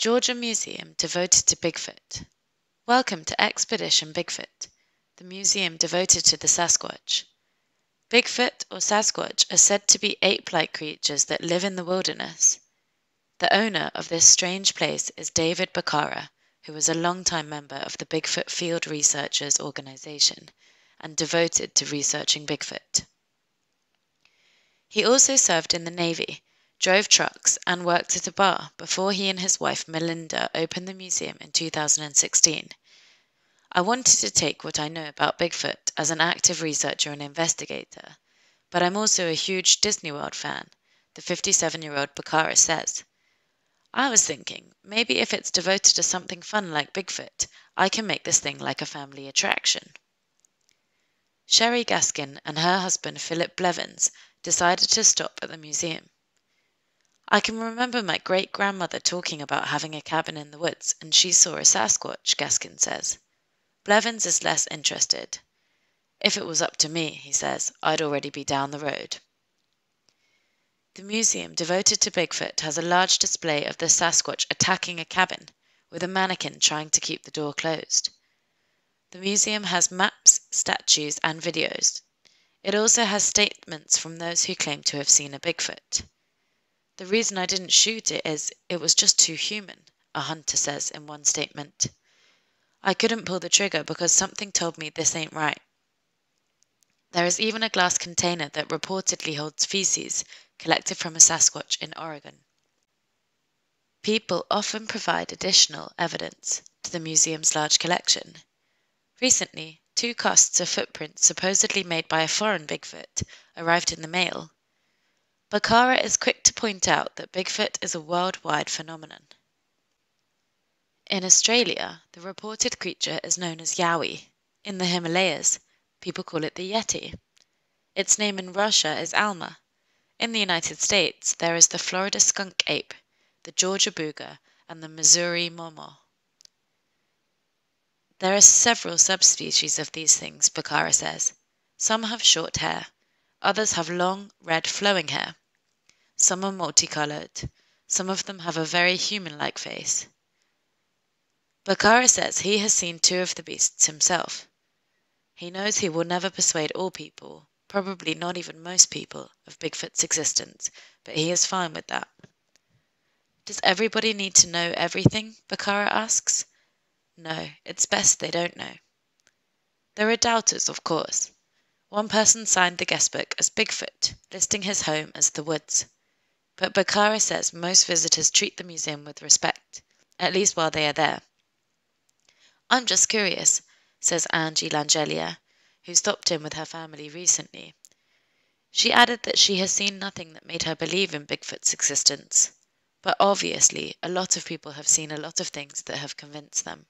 Georgia Museum devoted to Bigfoot. Welcome to Expedition Bigfoot, the museum devoted to the Sasquatch. Bigfoot or Sasquatch are said to be ape-like creatures that live in the wilderness. The owner of this strange place is David Bacara, who was a longtime member of the Bigfoot Field Researchers Organization and devoted to researching Bigfoot. He also served in the Navy, drove trucks, and worked at a bar before he and his wife Melinda opened the museum in 2016. I wanted to take what I know about Bigfoot as an active researcher and investigator, but I'm also a huge Disney World fan, the 57-year-old Bacara says. I was thinking, maybe if it's devoted to something fun like Bigfoot, I can make this thing like a family attraction. Sherry Gaskin and her husband Philip Blevins decided to stop at the museum. I can remember my great-grandmother talking about having a cabin in the woods, and she saw a Sasquatch, Gaskin says. Blevins is less interested. If it was up to me, he says, I'd already be down the road. The museum devoted to Bigfoot has a large display of the Sasquatch attacking a cabin, with a mannequin trying to keep the door closed. The museum has maps, statues, and videos. It also has statements from those who claim to have seen a Bigfoot. The reason I didn't shoot it is it was just too human, a hunter says in one statement. I couldn't pull the trigger because something told me this ain't right. There is even a glass container that reportedly holds feces collected from a Sasquatch in Oregon. People often provide additional evidence to the museum's large collection. Recently, 2 casts of footprints supposedly made by a foreign Bigfoot arrived in the mail. Bacara is quick to point out that Bigfoot is a worldwide phenomenon. In Australia, the reported creature is known as Yowie. In the Himalayas, people call it the Yeti. Its name in Russia is Alma. In the United States, there is the Florida skunk ape, the Georgia booger, and the Missouri momo. There are several subspecies of these things, Bacara says. Some have short hair. Others have long, red, flowing hair. Some are multicolored. Some of them have a very human-like face. Bacara says he has seen 2 of the beasts himself. He knows he will never persuade all people, probably not even most people, of Bigfoot's existence, but he is fine with that. Does everybody need to know everything? Bacara asks. No, it's best they don't know. There are doubters, of course. One person signed the guestbook as Bigfoot, listing his home as the woods. But Bacara says most visitors treat the museum with respect, at least while they are there. I'm just curious, says Angie Langelia, who stopped in with her family recently. She added that she has seen nothing that made her believe in Bigfoot's existence, but obviously a lot of people have seen a lot of things that have convinced them.